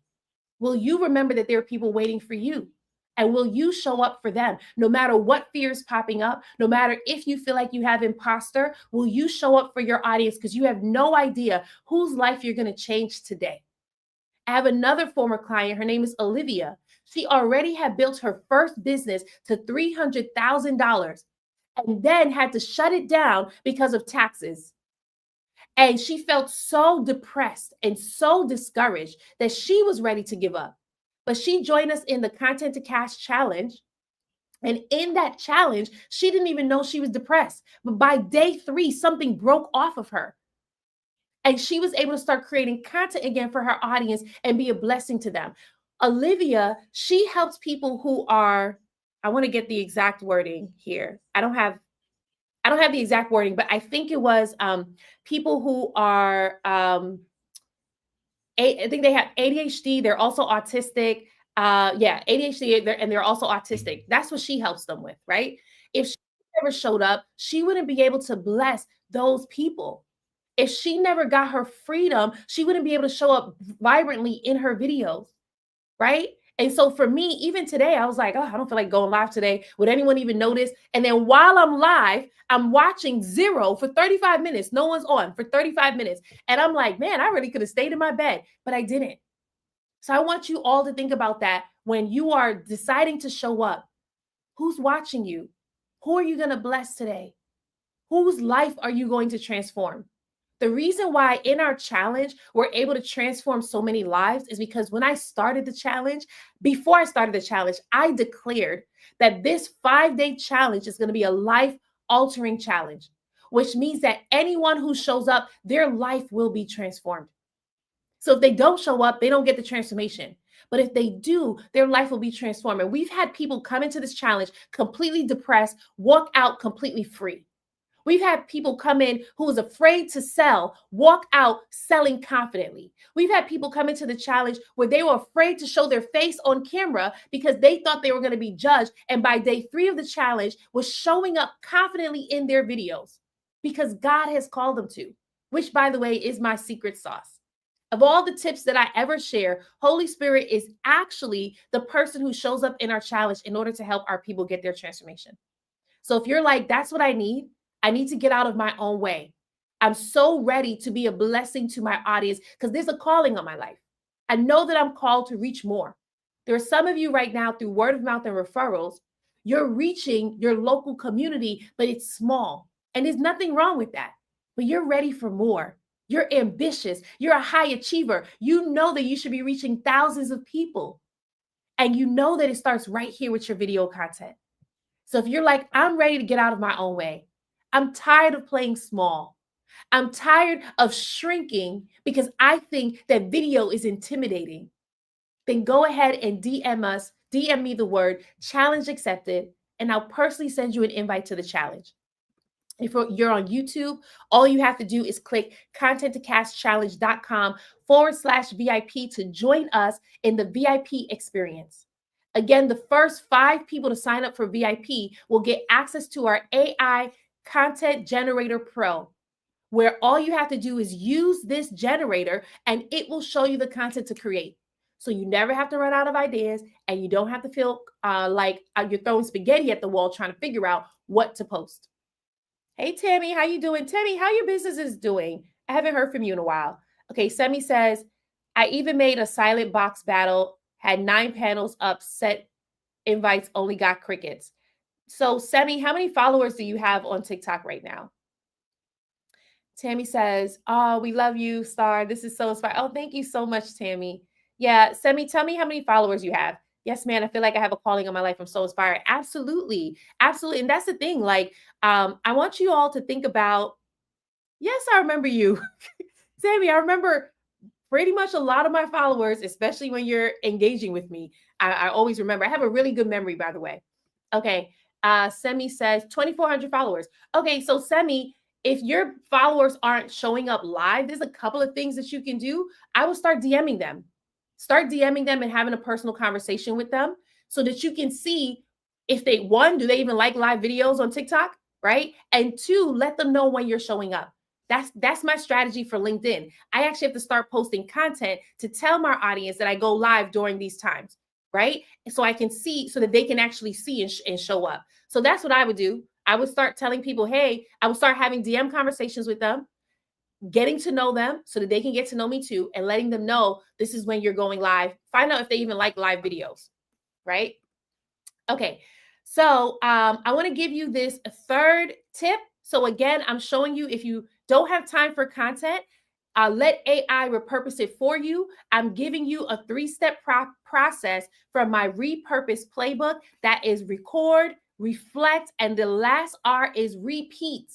Will you remember that there are people waiting for you? And will you show up for them? No matter what fear is popping up, no matter if you feel like you have imposter, will you show up for your audience? Because you have no idea whose life you're going to change today. I have another former client. Her name is Olivia. She already had built her first business to $300,000 and then had to shut it down because of taxes. And she felt so depressed and so discouraged that she was ready to give up. But she joined us in the Content to Cash challenge. And in that challenge, she didn't even know she was depressed. But by day 3, something broke off of her. And she was able to start creating content again for her audience and be a blessing to them. Olivia, she helps people who are, I want to get the exact wording here. I don't have the exact wording, but I think it was people who are, I think they have ADHD. They're also autistic. ADHD, and they're also autistic. That's what she helps them with, right? If she never showed up, she wouldn't be able to bless those people. If she never got her freedom, she wouldn't be able to show up vibrantly in her videos, right? And so for me, even today, I was like, oh, I don't feel like going live today. Would anyone even notice? And then while I'm live, I'm watching Zero for 35 minutes. No one's on for 35 minutes. And I'm like, man, I really could have stayed in my bed, but I didn't. So I want you all to think about that when you are deciding to show up. Who's watching you? Who are you going to bless today? Whose life are you going to transform? The reason why in our challenge, we're able to transform so many lives is because when I started the challenge, before I started the challenge, I declared that this 5-day challenge is going to be a life-altering challenge, which means that anyone who shows up, their life will be transformed. So if they don't show up, they don't get the transformation. But if they do, their life will be transformed. And we've had people come into this challenge completely depressed, walk out completely free. We've had people come in who was afraid to sell, walk out selling confidently. We've had people come into the challenge where they were afraid to show their face on camera because they thought they were going to be judged. And by day 3 of the challenge was showing up confidently in their videos because God has called them to, which, by the way, is my secret sauce. Of all the tips that I ever share, Holy Spirit is actually the person who shows up in our challenge in order to help our people get their transformation. So if you're like, that's what I need to get out of my own way. I'm so ready to be a blessing to my audience because there's a calling on my life. I know that I'm called to reach more. There are some of you right now through word of mouth and referrals, you're reaching your local community, but it's small. And there's nothing wrong with that. But you're ready for more. You're ambitious. You're a high achiever. You know that you should be reaching thousands of people. And you know that it starts right here with your video content. So if you're like, I'm ready to get out of my own way, I'm tired of playing small. I'm tired of shrinking because I think that video is intimidating. Then go ahead and DM us, DM me the word challenge accepted, and I'll personally send you an invite to the challenge. If you're on YouTube, all you have to do is click content-to-cast-challenge.com/VIP to join us in the VIP experience. Again, the first 5 people to sign up for VIP will get access to our AI Content Generator Pro, where all you have to do is use this generator and it will show you the content to create. So you never have to run out of ideas and you don't have to feel like you're throwing spaghetti at the wall trying to figure out what to post. Hey, Tammy, how you doing? Tammy, how your business is doing? I haven't heard from you in a while. Okay, Semi says, I even made a silent box battle, had 9 panels up, set invites, only got crickets. So, Semi, how many followers do you have on TikTok right now? Tammy says, oh, we love you, Star. This is so inspiring. Oh, thank you so much, Tammy. Yeah, Semi, tell me how many followers you have. Yes, man, I feel like I have a calling on my life. I'm so inspired. Absolutely. Absolutely. And that's the thing. Like, I want you all to think about, yes, I remember you. Sammy, I remember pretty much a lot of my followers, especially when you're engaging with me. I always remember. I have a really good memory, by the way. Okay. Semi says 2,400 followers. Okay. So, Semi, if your followers aren't showing up live, there's a couple of things that you can do. I will start DMing them. Start DMing them and having a personal conversation with them so that you can see if they, one, do they even like live videos on TikTok, right? And 2, let them know when you're showing up. That's my strategy for LinkedIn. I actually have to start posting content to tell my audience that I go live during these times, right? So I can see, so that they can actually see and show up. So that's what I would do. I would start telling people, hey, I would start having DM conversations with them, getting to know them so that they can get to know me too, and letting them know this is when you're going live. Find out if they even like live videos, right? Okay, so I want to give you this third tip. So again, I'm showing you, if you don't have time for content, let AI repurpose it for you. I'm giving you a 3-step process from my repurpose playbook that is record, reflect, and the last R is repeat.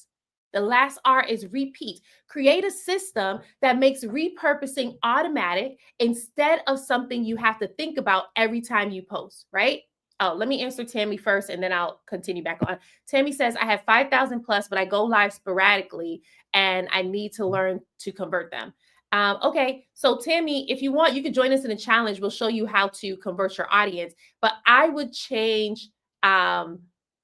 The last R is repeat. Create a system that makes repurposing automatic instead of something you have to think about every time you post, right? Oh, let me answer Tammy first and then I'll continue back on. Tammy says, I have 5,000 plus, but I go live sporadically and I need to learn to convert them. Okay, so Tammy, if you want, you can join us in a challenge. We'll show you how to convert your audience, but I would change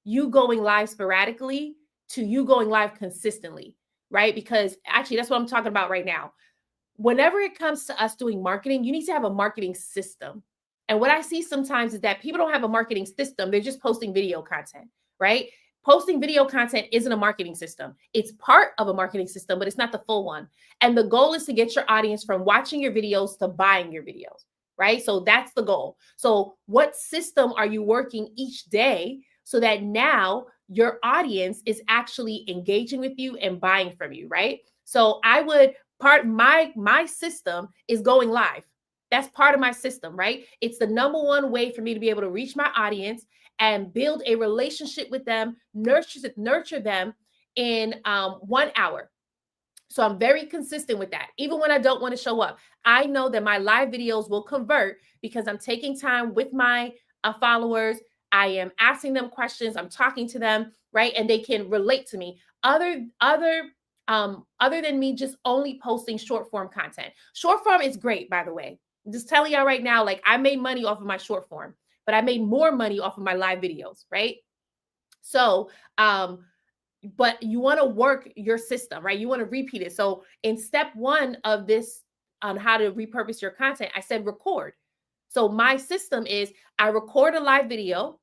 you going live sporadically to you going live consistently, right? Because actually, that's what I'm talking about right now. Whenever it comes to us doing marketing, you need to have a marketing system. And what I see sometimes is that people don't have a marketing system. They're just posting video content, right? Posting video content isn't a marketing system. It's part of a marketing system, but it's not the full one. And the goal is to get your audience from watching your videos to buying your videos, right? So that's the goal. So what system are you working each day so that now your audience is actually engaging with you and buying from you, right? So I would my system is going live. That's part of my system, right? It's the number one way for me to be able to reach my audience and build a relationship with them, nurture them in 1 hour. So I'm very consistent with that. Even when I don't want to show up, I know that my live videos will convert because I'm taking time with my followers. I am asking them questions. I'm talking to them, right? And they can relate to me. Other than me just only posting short form content. Short form is great, by the way. I'm just telling y'all right now, like I made money off of my short form, but I made more money off of my live videos, right? So, but you want to work your system, right? You want to repeat it. So in step 1 of this on how to repurpose your content, I said record. So my system is I record a live video.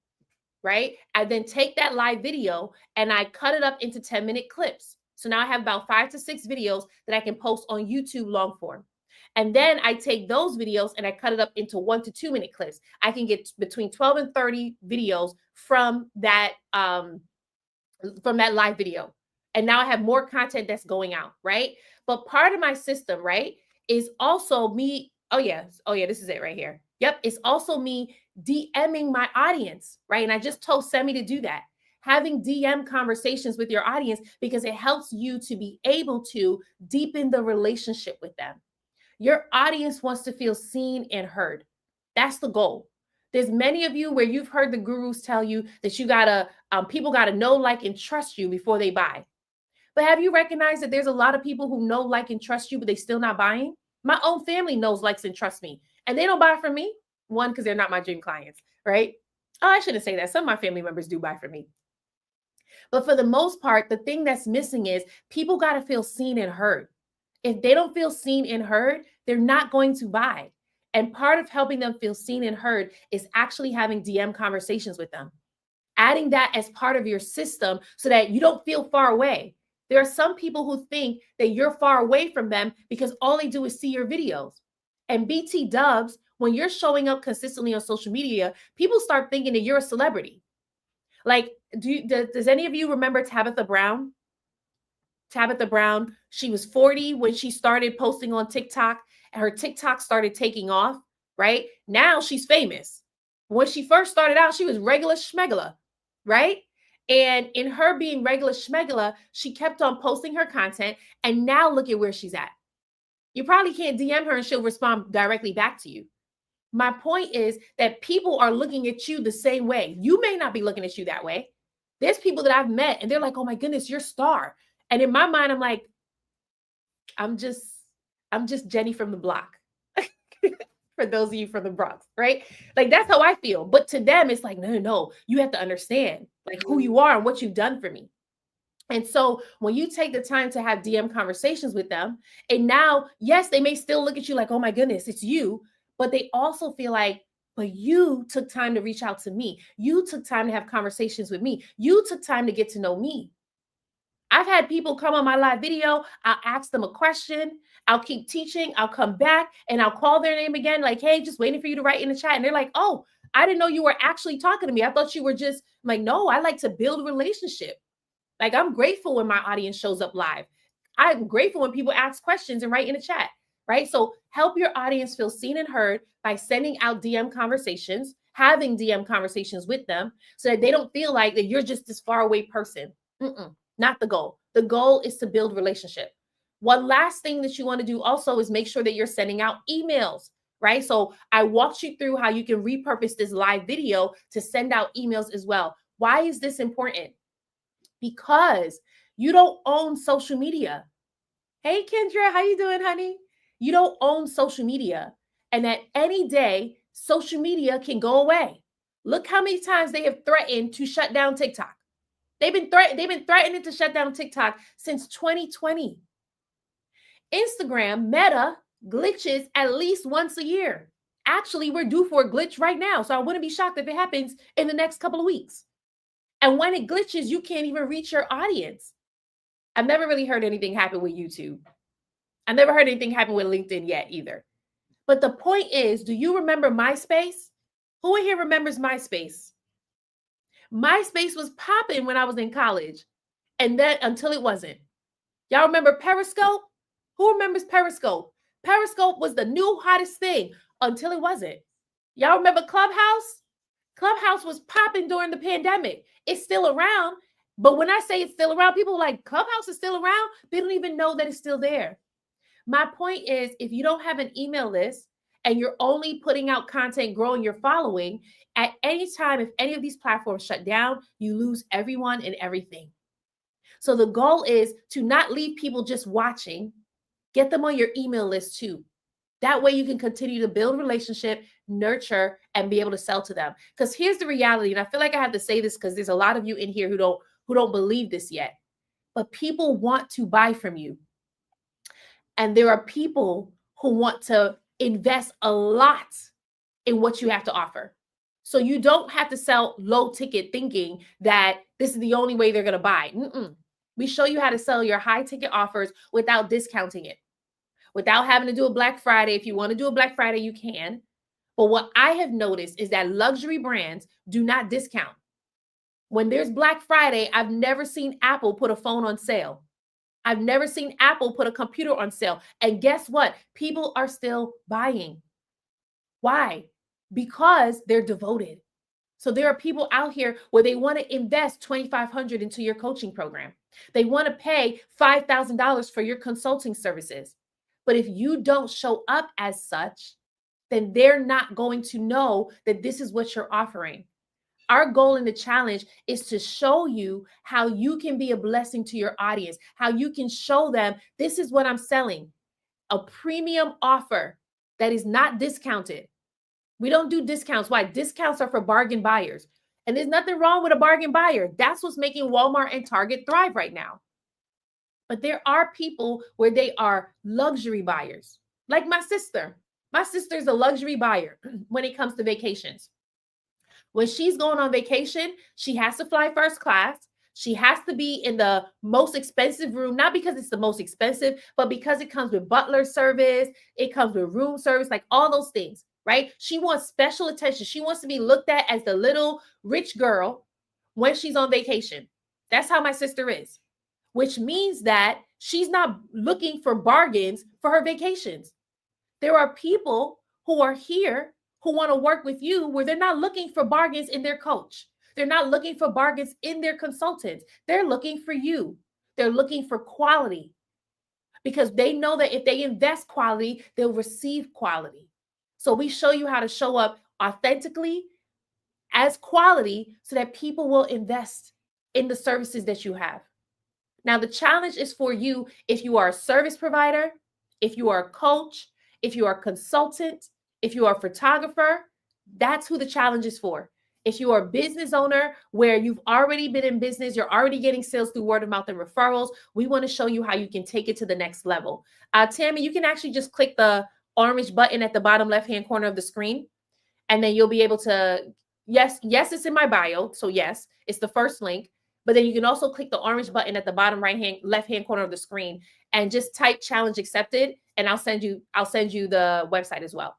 right? I then take that live video and I cut it up into 10-minute clips. So now I have about 5 to 6 videos that I can post on YouTube long form. And then I take those videos and I cut it up into 1 to 2 minute clips. I can get between 12 and 30 videos from that live video. And now I have more content that's going out, right? But part of my system, right, is also me. Oh yeah, this is it right here. Yep, it's also me DMing my audience, right? And I just told Semi to do that. Having DM conversations with your audience because it helps you to be able to deepen the relationship with them. Your audience wants to feel seen and heard. That's the goal. There's many of you where you've heard the gurus tell you that you gotta, people gotta know, like, and trust you before they buy. But have you recognized that there's a lot of people who know, like, and trust you, but they still not buying? My own family knows, likes, and trusts me, and they don't buy from me. One, because they're not my dream clients, right? Oh, I shouldn't say that. Some of my family members do buy from me. But for the most part, the thing that's missing is people got to feel seen and heard. If they don't feel seen and heard, they're not going to buy. And part of helping them feel seen and heard is actually having DM conversations with them, adding that as part of your system so that you don't feel far away. There are some people who think that you're far away from them because all they do is see your videos. And BT dubs, when you're showing up consistently on social media, people start thinking that you're a celebrity. Like, does any of you remember Tabitha Brown? Tabitha Brown, she was 40 when she started posting on TikTok, and her TikTok started taking off, right? Now she's famous. When she first started out, she was regular schmegula, right? And in her being regular schmegula, she kept on posting her content, and now look at where she's at. You probably can't DM her and she'll respond directly back to you. My point is that people are looking at you the same way. You may not be looking at you that way. There's people that I've met and they're like, "Oh my goodness, you're a star." And in my mind, I'm like, I'm just I'm just Jenny from the block. For those of you from the Bronx, right? Like that's how I feel. But to them, it's like, no, no, no. You have to understand like who you are and what you've done for me. And so when you take the time to have DM conversations with them, and now, yes, they may still look at you like, oh my goodness, it's you, but they also feel like, but you took time to reach out to me. You took time to have conversations with me. You took time to get to know me. I've had people come on my live video. I'll ask them a question. I'll keep teaching. I'll come back and I'll call their name again, like, hey, just waiting for you to write in the chat. And they're like, oh, I didn't know you were actually talking to me. I thought you were just I'm like, no, I like to build a relationship. Like I'm grateful when my audience shows up live. I'm grateful when people ask questions and write in the chat, right? So help your audience feel seen and heard by sending out DM conversations, having DM conversations with them so that they don't feel like that you're just this far away person. Not the goal. The goal is to build relationship. One last thing that you want to do also is make sure that you're sending out emails, right? So I walked you through how you can repurpose this live video to send out emails as well. Why is this important? Because you don't own social media. Hey Kendra, how you doing, honey? You don't own social media. And at any day, social media can go away. Look how many times they have threatened to shut down TikTok. They've been threatening to shut down TikTok since 2020. Instagram, Meta, glitches at least once a year. Actually, we're due for a glitch right now. So I wouldn't be shocked if it happens in the next couple of weeks. And when it glitches, you can't even reach your audience. I've never really heard anything happen with YouTube. I've never heard anything happen with LinkedIn yet either. But the point is, do you remember MySpace? Who in here remembers MySpace? MySpace was popping when I was in college. And then until it wasn't. Y'all remember Periscope? Who remembers Periscope? Periscope was the new hottest thing until it wasn't. Y'all remember Clubhouse? Clubhouse was popping during the pandemic. It's still around. But when I say it's still around, people are like, Clubhouse is still around. They don't even know that it's still there. My point is, if you don't have an email list and you're only putting out content, growing your following, at any time, if any of these platforms shut down, you lose everyone and everything. So the goal is to not leave people just watching. Get them on your email list too. That way you can continue to build relationship, nurture, and be able to sell to them. Because here's the reality, and I feel like I have to say this because there's a lot of you in here who don't believe this yet. But people want to buy from you. And there are people who want to invest a lot in what you have to offer. So you don't have to sell low ticket thinking that this is the only way they're going to buy. We show you how to sell your high ticket offers without discounting it, without having to do a Black Friday. If you want to do a Black Friday, you can. But what I have noticed is that luxury brands do not discount. When there's Black Friday, I've never seen Apple put a phone on sale. I've never seen Apple put a computer on sale. And guess what? People are still buying. Why? Because they're devoted. So there are people out here where they want to invest $2,500 into your coaching program. They want to pay $5,000 for your consulting services. But if you don't show up as such, then they're not going to know that this is what you're offering. Our goal in the challenge is to show you how you can be a blessing to your audience, how you can show them this is what I'm selling, a premium offer that is not discounted. We don't do discounts. Why? Discounts are for bargain buyers. And there's nothing wrong with a bargain buyer. That's what's making Walmart and Target thrive right now. But there are people where they are luxury buyers, like my sister. My sister's a luxury buyer when it comes to vacations. When she's going on vacation, she has to fly first class. She has to be in the most expensive room, not because it's the most expensive, but because it comes with butler service, it comes with room service, like all those things, right? She wants special attention. She wants to be looked at as the little rich girl when she's on vacation. That's how my sister is, which means that she's not looking for bargains for her vacations. There are people who are here who want to work with you where they're not looking for bargains in their coach. They're not looking for bargains in their consultants. They're looking for you. They're looking for quality because they know that if they invest quality, they'll receive quality. So we show you how to show up authentically as quality so that people will invest in the services that you have. Now, the challenge is for you if you are a service provider, if you are a coach, if you are a consultant, if you are a photographer, that's who the challenge is for. If you are a business owner where you've already been in business, you're already getting sales through word of mouth and referrals, we want to show you how you can take it to the next level. Tammy, you can actually just click the orange button at the bottom left-hand corner of the screen, and then you'll be able to, yes, it's in my bio. So yes, it's the first link. But then you can also click the orange button at the bottom left-hand corner of the screen and just type challenge accepted, and I'll send you the website as well.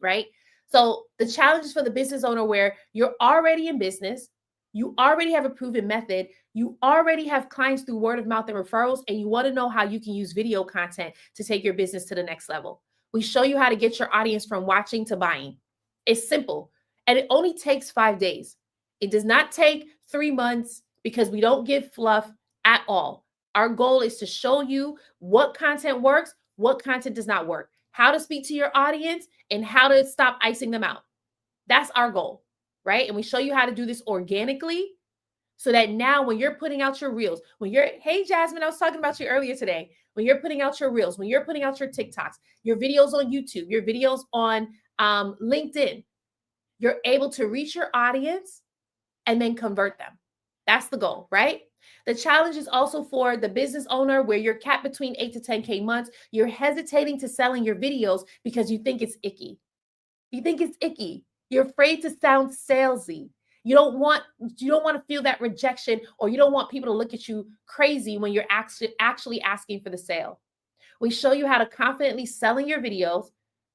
Right? So the challenge is for the business owner where you're already in business, you already have a proven method, you already have clients through word of mouth and referrals, and you want to know how you can use video content to take your business to the next level. We show you how to get your audience from watching to buying. It's simple, and it only takes 5 days. It does not take 3 months because we don't give fluff at all. Our goal is to show you what content works, what content does not work, how to speak to your audience, and how to stop icing them out. That's our goal, right? And we show you how to do this organically so that now when you're putting out your reels, hey, Jasmine, I was talking about you earlier today. When you're putting out your reels, when you're putting out your TikToks, your videos on YouTube, your videos on LinkedIn, you're able to reach your audience and then convert them. That's the goal, right? The challenge is also for the business owner where you're capped between 8 to 10K months. You're hesitating to selling your videos because you think it's icky. You're afraid to sound salesy. You don't want to feel that rejection, or you don't want people to look at you crazy when you're actually asking for the sale. We show you how to confidently selling your videos.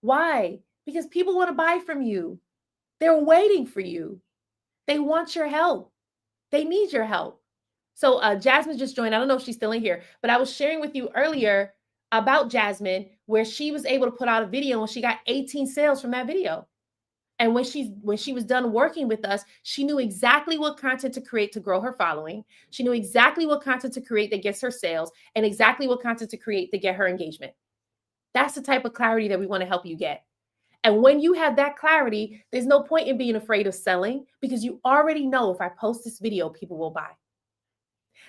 Why? Because people want to buy from you. They're waiting for you. They want your help. They need your help. So Jasmine just joined. I don't know if she's still in here, but I was sharing with you earlier about Jasmine, where she was able to put out a video and she got 18 sales from that video. And when she was done working with us, she knew exactly what content to create to grow her following. She knew exactly what content to create that gets her sales, and exactly what content to create to get her engagement. That's the type of clarity that we want to help you get. And when you have that clarity, there's no point in being afraid of selling because you already know if I post this video, people will buy.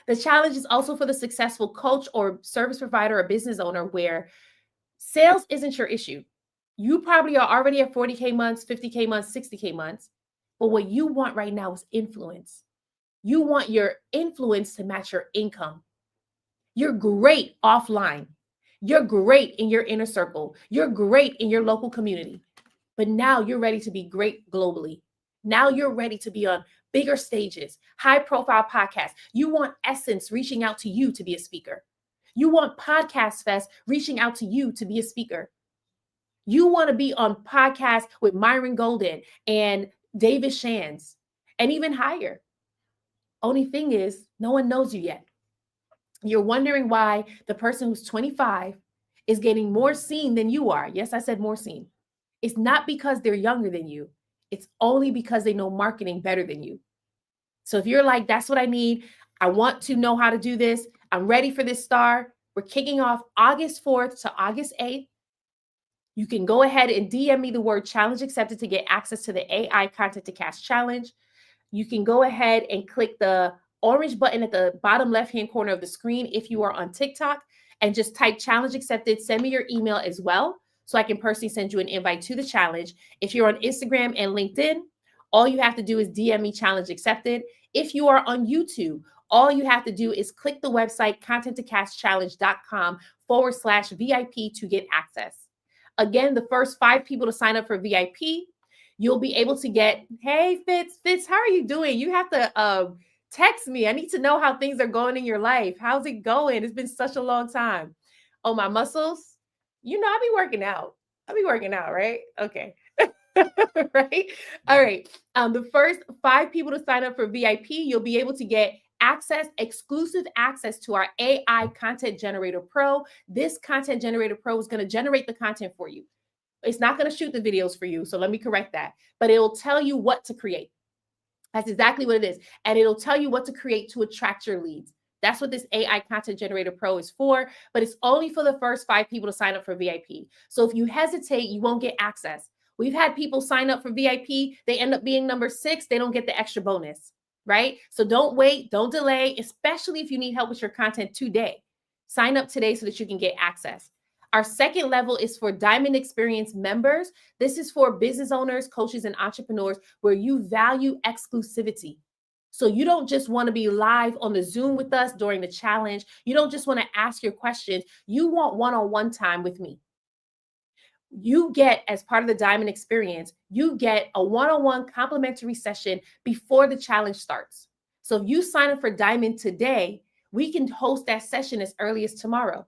The challenge is also for the successful coach or service provider or business owner where sales isn't your issue. You probably are already at 40K months, 50K months, 60K months. But what you want right now is influence. You want your influence to match your income. You're great offline. You're great in your inner circle. You're great in your local community. But now you're ready to be great globally. Now you're ready to be on bigger stages, high profile podcasts. You want Essence reaching out to you to be a speaker. You want Podcast Fest reaching out to you to be a speaker. You want to be on podcasts with Myron Golden and David Shands and even higher. Only thing is, no one knows you yet. You're wondering why the person who's 25 is getting more seen than you are. Yes, I said more seen. It's not because they're younger than you. It's only because they know marketing better than you. So if you're like, that's what I need, I want to know how to do this, I'm ready for this star, we're kicking off August 4th to August 8th. You can go ahead and DM me the word challenge accepted to get access to the AI Content to Cash Challenge. You can go ahead and click the orange button at the bottom left-hand corner of the screen if you are on TikTok and just type challenge accepted. Send me your email as well so I can personally send you an invite to the challenge. If you're on Instagram and LinkedIn, all you have to do is DM me challenge accepted. If you are on YouTube, all you have to do is click the website contenttocashchallenge.com/VIP to get access. Again, the first 5 people to sign up for VIP, you'll be able to get, hey, Fitz, how are you doing? You have to text me. I need to know how things are going in your life. How's it going? It's been such a long time. Oh, my muscles? I be working out. Right? Okay. Right? All right. The first 5 people to sign up for VIP, you'll be able to get exclusive access to our AI Content Generator Pro. This Content Generator Pro is going to generate the content for you. It's not going to shoot the videos for you. So let me correct that. But it'll tell you what to create. That's exactly what it is. And it'll tell you what to create to attract your leads. That's what this AI Content Generator Pro is for, but it's only for the first 5 people to sign up for VIP. So if you hesitate, you won't get access. We've had people sign up for VIP. They end up being number 6. They don't get the extra bonus, right? So don't wait, don't delay, especially if you need help with your content today. Sign up today so that you can get access. Our second level is for Diamond Experience members. This is for business owners, coaches, and entrepreneurs where you value exclusivity. So you don't just want to be live on the Zoom with us during the challenge. You don't just want to ask your questions. You want one-on-one time with me. You get, as part of the Diamond Experience, you get a one-on-one complimentary session before the challenge starts. So if you sign up for Diamond today, we can host that session as early as tomorrow.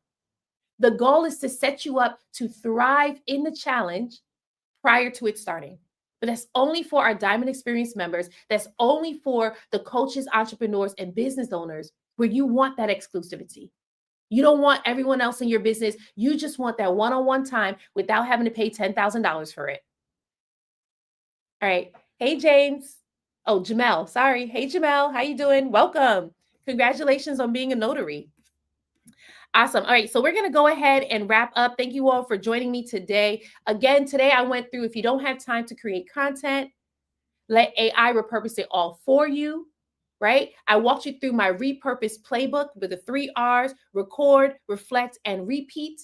The goal is to set you up to thrive in the challenge prior to it starting. But that's only for our Diamond Experience members. That's only for the coaches, entrepreneurs, and business owners where you want that exclusivity. You don't want everyone else in your business. You just want that one-on-one time without having to pay $10,000 for it. All right. Hey, James. Oh, Jamel. Sorry. Hey, Jamel. How you doing? Welcome. Congratulations on being a notary. Awesome. All right. So we're going to go ahead and wrap up. Thank you all for joining me today. Again, today I went through, if you don't have time to create content, let AI repurpose it all for you, right? I walked you through my repurpose playbook with the 3 R's: record, reflect, and repeat.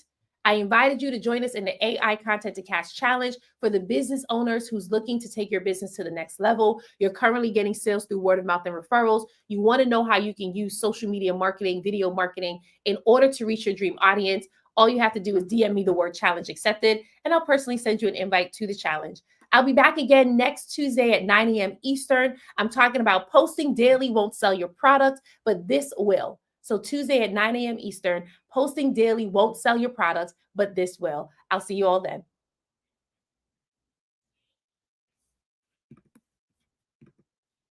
I invited you to join us in the AI Content to Cash Challenge for the business owners who's looking to take your business to the next level. You're currently getting sales through word of mouth and referrals. You want to know how you can use social media marketing, video marketing in order to reach your dream audience. All you have to do is DM me the word challenge accepted, and I'll personally send you an invite to the challenge. I'll be back again next Tuesday at 9 a.m. Eastern. I'm talking about posting daily won't sell your product, but this will. So Tuesday at 9 a.m. Eastern, posting daily won't sell your products, but this will. I'll see you all then.